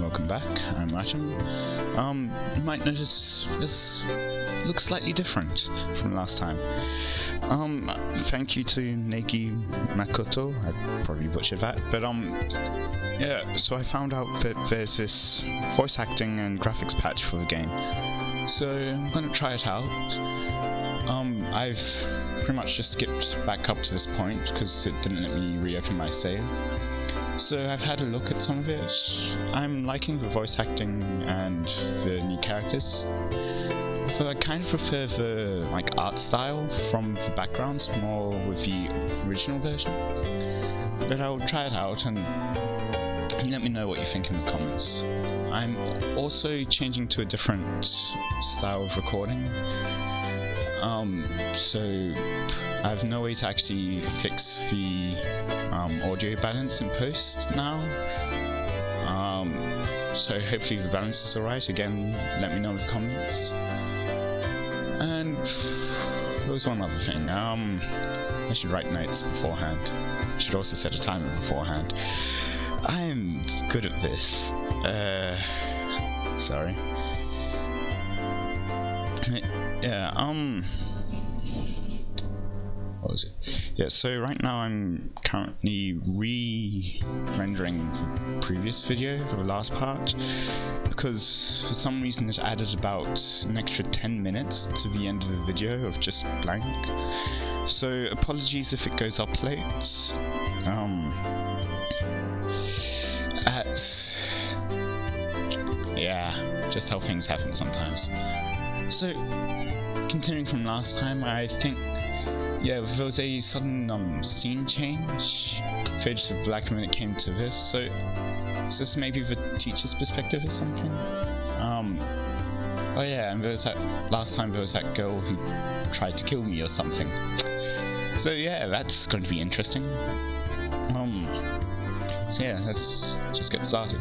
welcome back. I'm Racham. You might notice this looks slightly different from last time. Thank you to Neki Makoto, I probably butchered that, but yeah, so I found out that there's this voice acting and graphics patch for the game. So I'm gonna try it out. I've pretty much just skipped back up to this point because it didn't let me reopen my save. So I've had a look at some of it. I'm liking the voice acting and the new characters. But I kind of prefer the art style from the backgrounds more with the original version. But I'll try it out and let me know what you think in the comments. I'm also changing to a different style of recording. So I have no way to actually fix the audio balance in post now. So hopefully the balance is alright. Again, let me know in the comments. And there was one other thing. I should write notes beforehand. I should also set a timer beforehand. I'm good at this. Sorry. Yeah, what was it? Yeah, so right now I'm currently re-rendering the previous video for the last part because for some reason it added about an extra 10 minutes to the end of the video of just blank. So apologies if it goes up late. Yeah, just how things happen sometimes. So, continuing from last time, I think, yeah, there was a sudden scene change, faded to black when it came to this, so is this maybe the teacher's perspective or something? Oh yeah, and there was that, last time there was that girl who tried to kill me or something. So yeah, that's going to be interesting. So yeah, let's just get started.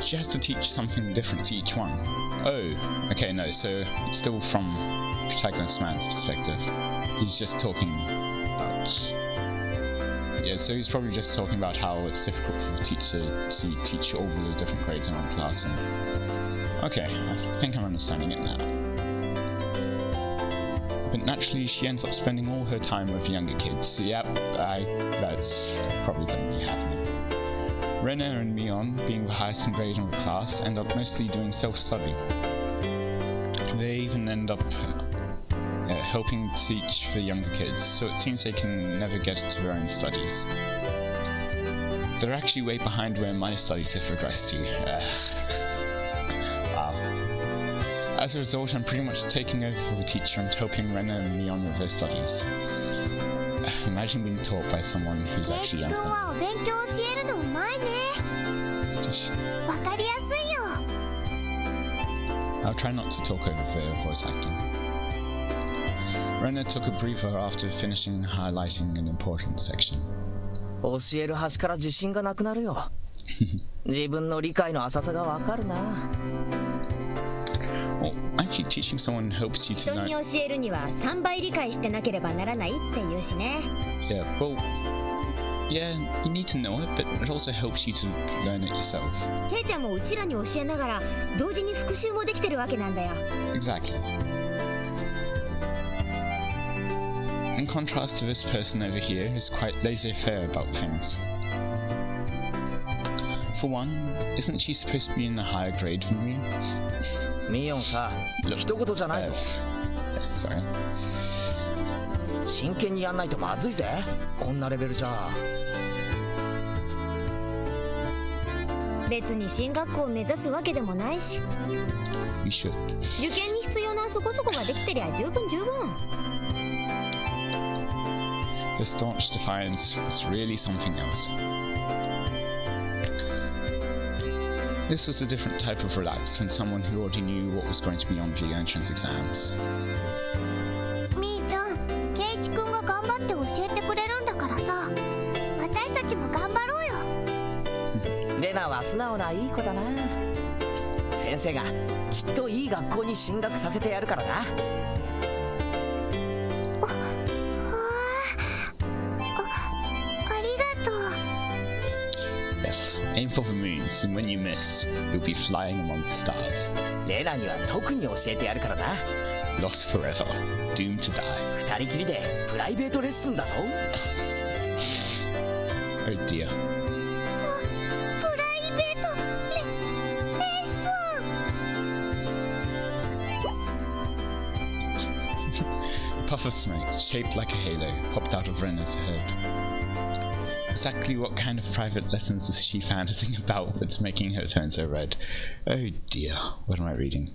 She has to teach something different to each one. Oh, okay, no, so it's still from protagonist man's perspective. He's just talking about... Yeah, so he's probably just talking about how it's difficult for the teacher to teach all the different grades in one classroom. Okay, I think I'm understanding it now. But naturally, she ends up spending all her time with younger kids. Yep, that's probably going to be happening. Rena and Mion, being the highest in grade in the class, end up mostly doing self-study. They even end up helping teach the younger kids, so it seems they can never get to their own studies. They're actually way behind where my studies have progressed to. Wow. As a result, I'm pretty much taking over for the teacher and helping Rena and Mion with their studies. Imagine being taught by someone who's actually younger. I'll try not to talk over the voice acting. Rena took a breather after finishing highlighting an important section. 教える端から自信がなくなるよ。自分の理解の浅さがわかるな。Well, actually teaching someone helps you to know. 人に教えるには3倍理解してなければならないって言うしね。Yeah, well, yeah, you need to know it, but it also helps you to learn it yourself. ケイちゃんもうちらに教えながら同時に復習もできてるわけなんだよ。Exactly. In contrast to this person over here, who's quite laissez-faire about things. For one, isn't she supposed to be in a higher grade than me? ミヨンさ、一言じゃないぞ。Sorry. 真剣にやんないとまずいぜ。こんなレベルじゃ。別に進学校を目指すわけでもないし。We should. 受験に必要なそこそこができてりゃ十分。The staunch defiance is really something else. This was a different type of relaxed than someone who already knew what was going to be on the entrance exams. みーちゃん、ケイチ君が頑張って教えてくれるんだからさ、私たちも頑張ろうよ。レナは素直ないい子だな。先生がきっといい学校に進学させてやるからな。Yes, aim for the moons, and when you miss, you'll be flying among the stars. レナには特に教えてやるからな。 Lost forever, doomed to die. 二人きりでプライベートレッスンだぞ。Oh dear. プライベートレッスン。 Puff of smoke, shaped like a halo, popped out of Renna's head. Exactly what kind of private lessons is she fantasizing about that's making her turn so red? Oh dear, what am I reading?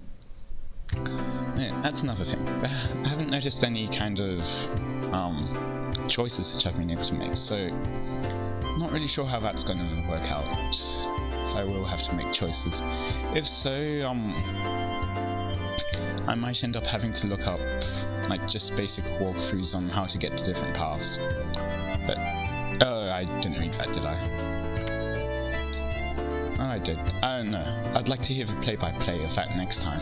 Yeah, that's another thing. I haven't noticed any kind of choices which I've been able to make, so I'm not really sure how that's going to work out. If I will have to make choices. If so, I might end up having to look up like just basic walkthroughs on how to get to different paths. But oh, I didn't read that, did I? Oh, I did. I don't know. I'd like to hear the play-by-play of that next time.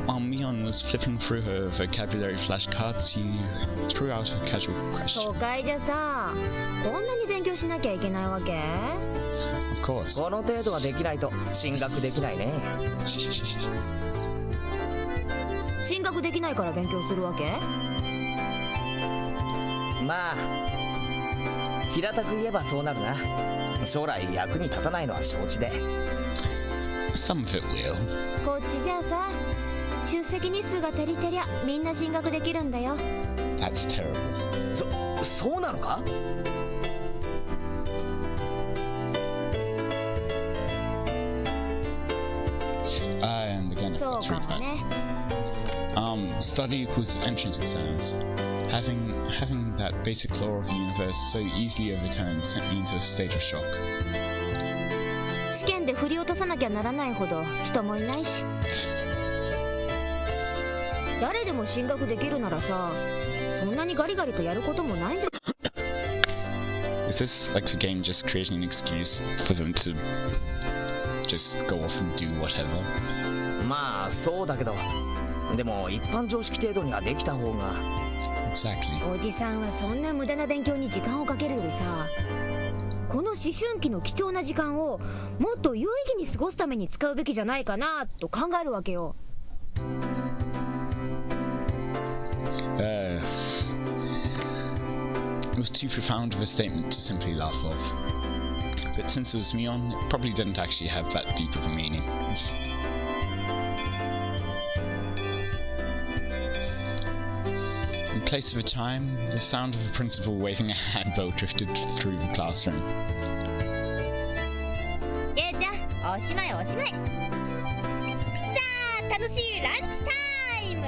While Mion was flipping through her vocabulary flashcards, he threw out a casual question. 都会じゃさ、こんなに勉強しなきゃいけないわけ？ Of course. この程度はできないと進学できないね。進学できないから勉強するわけ？まあ平たく言えばそうなるな。将来役に立たないのは承知で。 Some of it will. こっちじゃあさ、出席日数が足りてりゃみんな進学できるんだよ。 That's terrible. そうなのか？ And again, そう let's か read もね。 that. Study equals entrance exams. Having that basic law of the universe so easily overturned sent me into a state of shock. 試験で振り落とさなきゃならないほど人もいないし。誰でも進学できるならさ、そんなにガリガリとやることもないんじゃ。 Is this like the game just creating an excuse for them to just go off and do whatever? まあそうだけど、でも一般常識程度にはできた方が。 Exactly. おじさんはそんな無駄な勉強に時間をかけるよりさ、この思春期の貴重な時間をもっと有意義に過ごすために使うべきじゃないかなと考えるわけよ。It was too profound of a statement to simply laugh off. But since it was Mion, it probably didn't actually have that deep of a meaning. In place of a chime, the sound of the principal waving a handbell drifted through the classroom. じゃあおしまいおしまい。さあ楽しいランチタイム。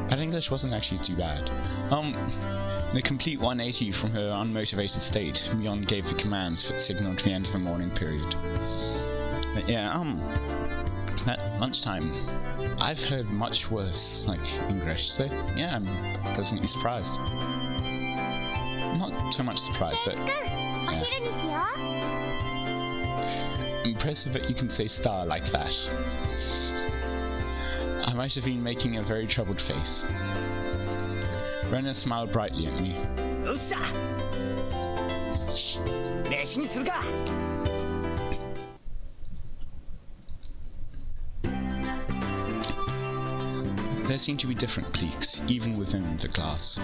That English wasn't actually too bad. In a complete 180 from her unmotivated state, Mion gave the commands that signaled the end of the morning period. But yeah, at lunchtime, I've heard much worse, like, English, so yeah, I'm pleasantly surprised. Not so much surprised, butお昼にしよう。 impressive that you can say star like that. I might have been making a very troubled face. Rena smiled brightly at me. よっしゃ飯にするか。 There seemed to be different cliques, even within the class.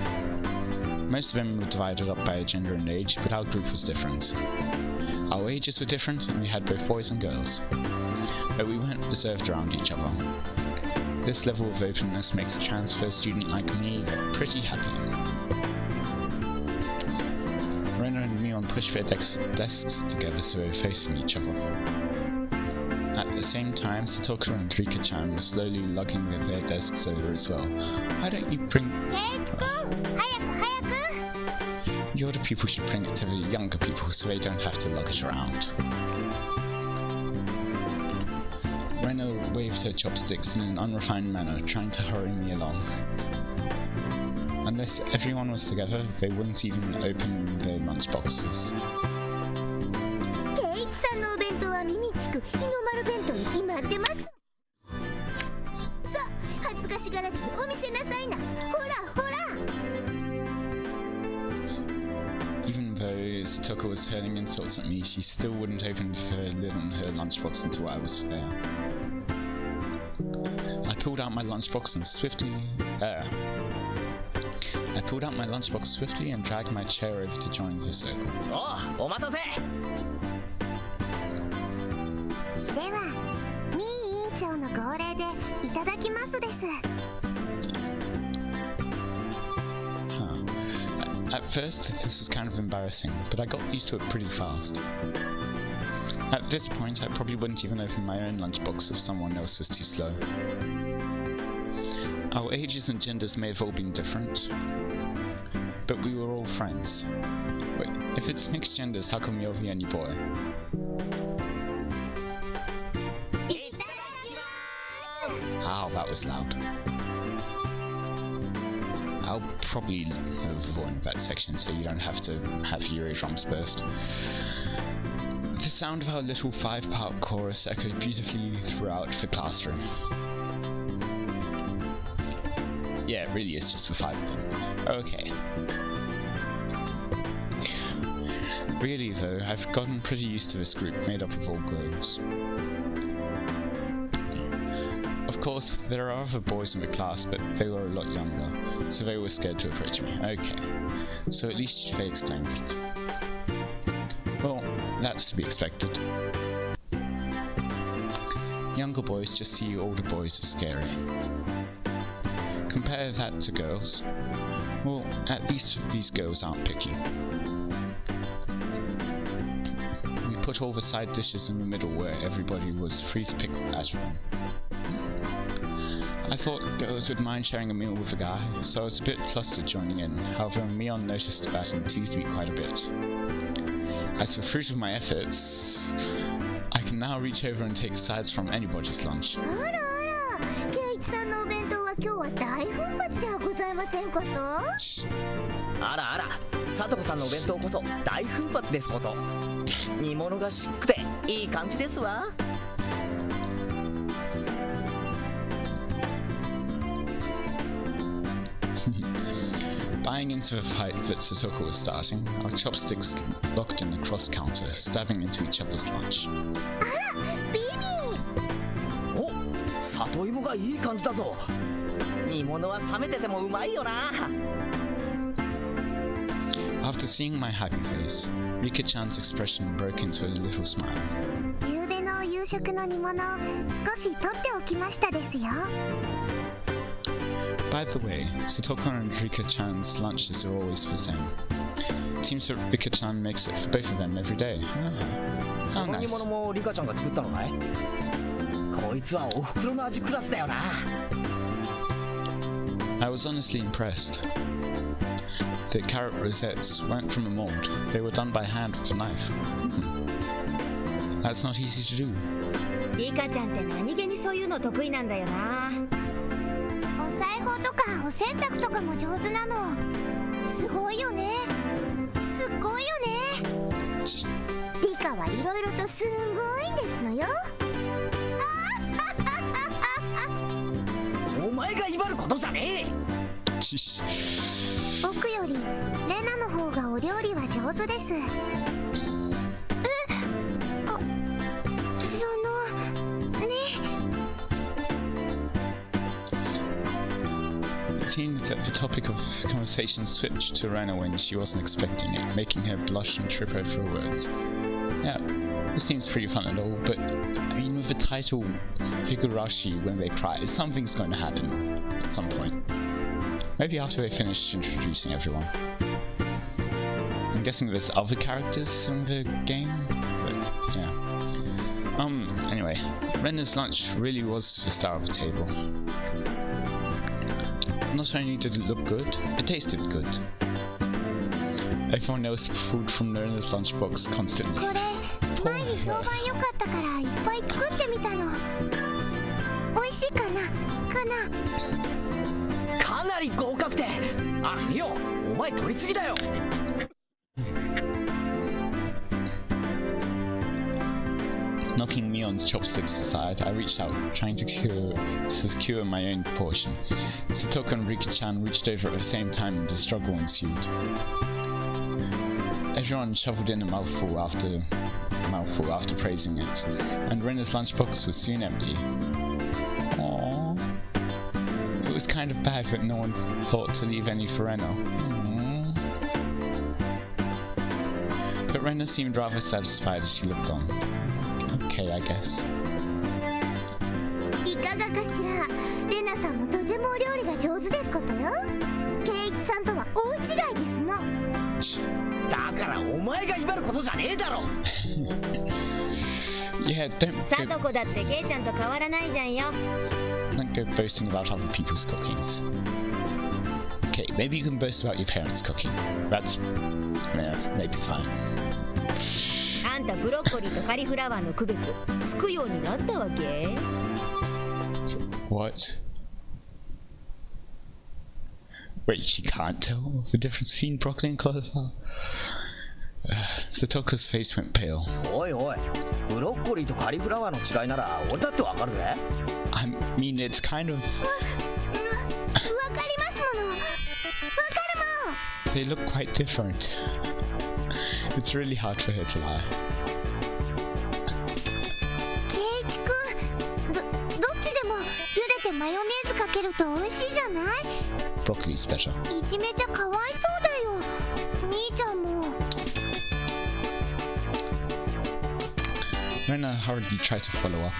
Most of them were divided up by gender and age, but our group was different. Our ages were different, and we had both boys and girls. But we weren't reserved around each other. This level of openness makes a transfer student like me pretty happy. Rena and Mion pushed their desks together so they were facing each other. At the same time, Satoka and Rika-chan were slowly lugging their desks over as well. Why don't you bring... ケイチ君、早く早く。 The older people should bring it to the younger people so they don't have to lug it around. Rena waved her chopsticks in an unrefined manner, trying to hurry me along. Unless everyone was together, they wouldn't even open their lunchboxes. ケイチさんのお弁当は耳ちく日の丸弁当に決まってます。さあ、恥ずかしがらずにお見せなさいな。ほらほら。Satoko was hurling insults at me, she still wouldn't open her lid on her lunchbox until I was fair. I pulled out my lunchbox swiftly and dragged my chair over to join the circle. お待たせ。ではミー委員長の号令でいただきますです。 At first, this was kind of embarrassing, but I got used to it pretty fast. At this point, I probably wouldn't even open my own lunchbox if someone else was too slow. Our ages and genders may have all been different, but we were all friends. Wait, if it's mixed genders, how come you're the only boy? Ow, that was loud. I'll probably avoid that section so you don't have to have your eardrums burst. The sound of our little 5-part chorus echoed beautifully throughout the classroom. Yeah, it really is just for 5 of them. Okay. Really though, I've gotten pretty used to this group made up of all girls. Of course, there are other boys in the class, but they were a lot younger, so they were scared to approach me. Okay, so at least they explained it. Well, that's to be expected. Younger boys just see older boys as scary. Compare that to girls. Well, at least these girls aren't picky. We put all the side dishes in the middle where everybody was free to pick at them. I thought girls would mind sharing a meal with a guy, so I was a bit flustered joining in. However, Mion noticed that and teased me quite a bit. As the fruit of my efforts, I can now reach over and take sides from anybody's lunch. あらあら、圭一さんのお弁当は今日は大奮発ではございませんこと。あらあら、さとこさんのお弁当こそ大奮発ですこと。煮物がしっくていい感じですわ。Buying into the fight that Satoko was starting, our chopsticks locked in the cross counter, stabbing into each other's lunch. あら、ビビー。お、里芋がいい感じだぞ。煮物は冷めててもうまいよな。After seeing my happy face, Rika-chan's expression broke into a little smile. 夕べの夕食の煮物少し取っておきましたですよ。By the way, Satoko and Rika-chan's lunches are always the same. It seems that Rika-chan makes it for both of them every day. How この煮 nice. 物もリカちゃんが作ったのかい？こいつはお袋の味クラスだよな。I was honestly impressed. The carrot rosettes weren't from a mold, they were done by hand with a knife. That's not easy to do. リカちゃんって何気にそういうの得意なんだよな。お裁縫とかお洗濯とかも上手なの。すごいよね。すっごいよね。リカはいろいろとすごいんですのよ。お前が威張ることじゃねえ。僕よりレナの方がお料理は上手です。It seemed that the topic of conversation switched to Rena when she wasn't expecting it, making her blush and trip over her words. Yeah, this seems pretty fun and all, but I mean with the title Higurashi When They Cry, something's going to happen at some point. Maybe after they finish introducing everyone. I'm guessing there's other characters in the game, but yeah. Anyway, Rena's lunch really was the star of the table. Not only did it look good, it tasted good. Everyone else pulled from Rena's lunchbox constantly. これ前に評判良かったからいっぱい作ってみたの。美味しいかな？かなり合格点。あ、ミオ、お前取りすぎだよ。Knocking Mion's chopsticks aside, I reached out, trying to secure my own portion. Satoko and Rika-chan reached over at the same time and the struggle ensued. everyone shoveled in a mouthful after praising it, and Rena's lunchbox was soon empty. Aww. It was kind of bad that no one thought to leave any for Rena. Aww. But Rena seemed rather satisfied as she looked on. Okay, I guess. いかがかしら。レナさんもとてもお料理が上手ですことよ。ケイイチさんとは大違いですの。だからお前が威張ることじゃねえだろ。Yeah, don't Satoko だってケイちゃんと変わらないじゃんよ。don't go boasting about other people's cookings. Okay, maybe you can boast about your parents' cooking. That's maybe fine. あんたブロッコリーとカリフラワーの区別つくようになったわけ？ What? Wait, she can't tell the difference between broccoli and cauliflower? Satoko's face went pale. おいおい、ブロッコリーとカリフラワーの違いなら俺だってわかるぜ。I mean, it's kind of... わかりますもの。わかるもん。 They look quite different. It's really hard for her to lie. ケイイチくん、どっちでも茹でてマヨネーズかけると美味しいじゃない？ Broccoli's better. いじめちゃかわいそうだよ。兄ちゃんも。Rena hurriedly tried to follow up,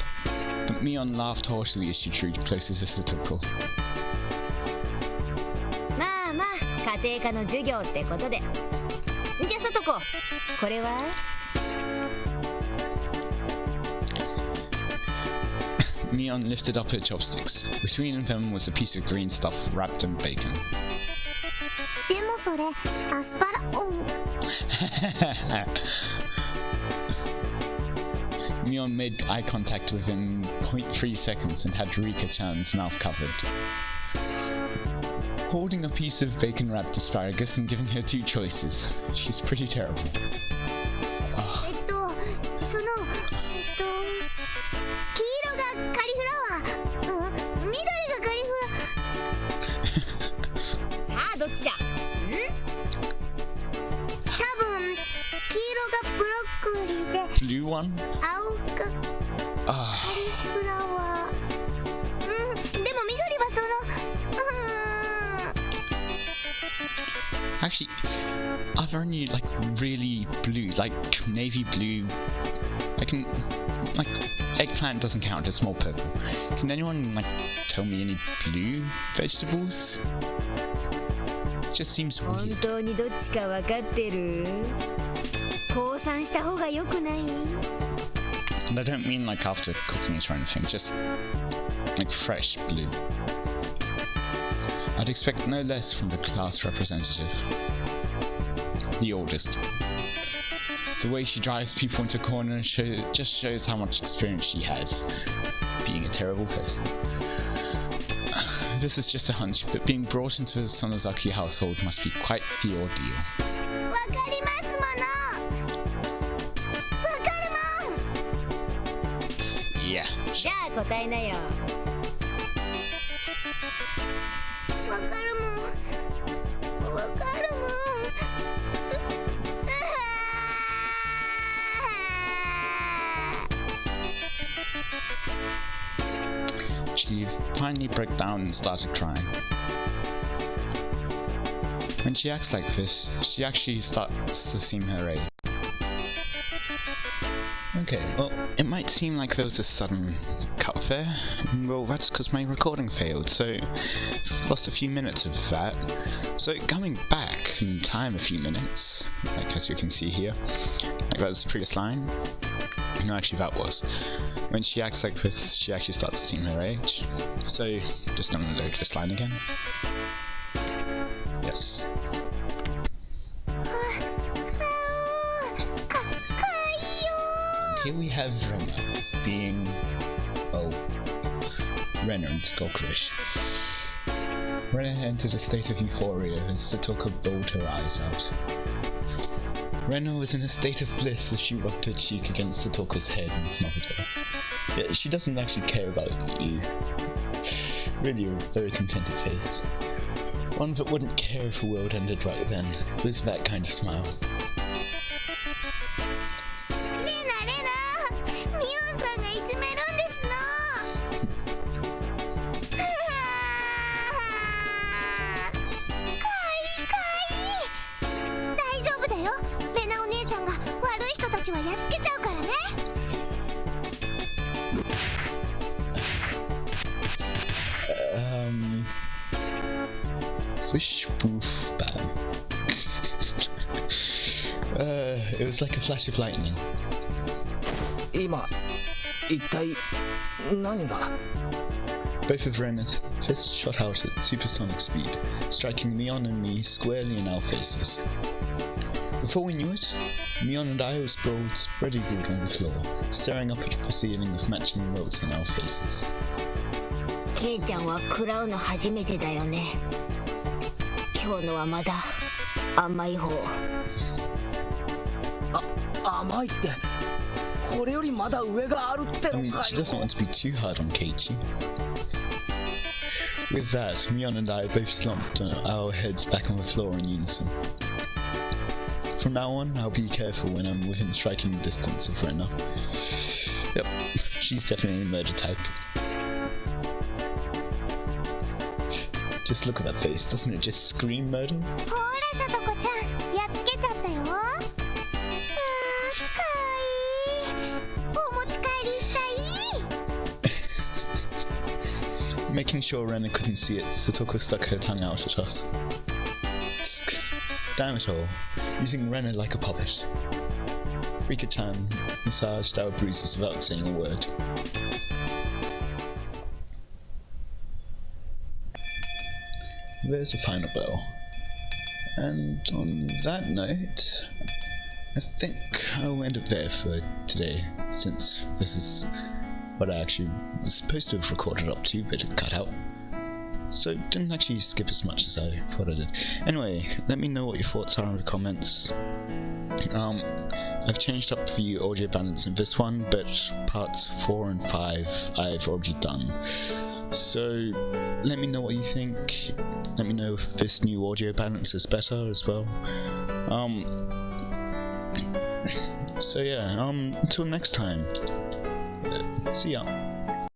but Mion laughed harshly as she drew closer to Satoko. まあまあ家庭科の授業ってことで。じゃあさとこ、これはMion lifted up her chopsticks. Between them was a piece of green stuff wrapped in bacon. でもそれアスパラ。Mion made eye contact within 0.3 seconds and had Rika-chan's mouth covered. Holding a piece of bacon-wrapped asparagus and giving her two choices. She's pretty terrible. その黄色がカリフラワー、緑がカリフラ。さあどっちだ？多分黄色がブロッコリーで Blue one? 青がカリフラワー。でも緑はその。Actually, are there any like really blue, like navy blue? Like eggplant doesn't count; it's more purple. Can anyone like tell me any blue vegetables? It just seems 本 weird. 当にどっちか分かってる？降参した方が良くない？ And I don't mean like after cooking it or anything, just like fresh blue. I'd expect no less from the class representative. The oldest. The way she drives people into a corner just shows how much experience she has being a terrible person. This is just a hunch, but being brought into the Sonozaki household must be quite the ordeal. わかりますもの。わかるもん。 Yeah. じゃあ答えなよ。わかるもん。わかるもん。She finally broke down and started crying. When she acts like this, she actually starts to seem her age. Okay, well, it might seem like there was a sudden cut there. Well, that's because my recording failed, so lost a few minutes of that. So coming back in time a few minutes, like as you can see here, like that was the previous line. No, actually that was. When she acts like this, she actually starts to seem her age. So, just gonna load this line again. Yes. Here we have Rena being... Rena and Stalkerish. Rena entered a state of euphoria as Satoko bawled her eyes out. Rena was in a state of bliss as she rubbed her cheek against Satoko's head and smothered her. Yeah, she doesn't actually care about you. Really a very contented face. One that wouldn't care if the world ended right then, with that kind of smile. ちはやっつけちゃうからね。Wishproof ban. It was like a flash of lightning. 今一体何が。 Both of Ren's fists shot out at supersonic speed, striking Mion and me squarely in our faces. Before we knew it, Mion and I were sprawled, spread-eagled on the floor, staring up at the ceiling with matching welts in our faces. ケイちゃんは食らうの初めてだよね。今日のはまだ甘い方。甘いって、これよりまだ上があるってのかよ。 I mean, she doesn't want to be too hard on Keiichi. With that, Mion and I both slumped our heads back on the floor in unison. From now on, I'll be careful when I'm within striking distance of Renna. Yep, she's definitely a murder type. Just look at that face, doesn't it just scream murder? ほらさとこちゃん、やっつけちゃったよ。かわいい。お持ち帰りしたい。 Making sure Renna couldn't see it, Satoko stuck her tongue out at us. Damn it all, using Renna like a puppet. Rika-chan massaged our bruises without saying a word. There's a final bell. And on that note, I think I'll end it there for today, since this is what I actually was supposed to have recorded up to, but it cut out. So didn't actually skip as much as I thought I did. Anyway, let me know what your thoughts are in the comments. I've changed up the audio balance in this one, but parts 4 and 5 I've already done. So let me know what you think. Let me know if this new audio balance is better as well. So yeah, until next time. See ya.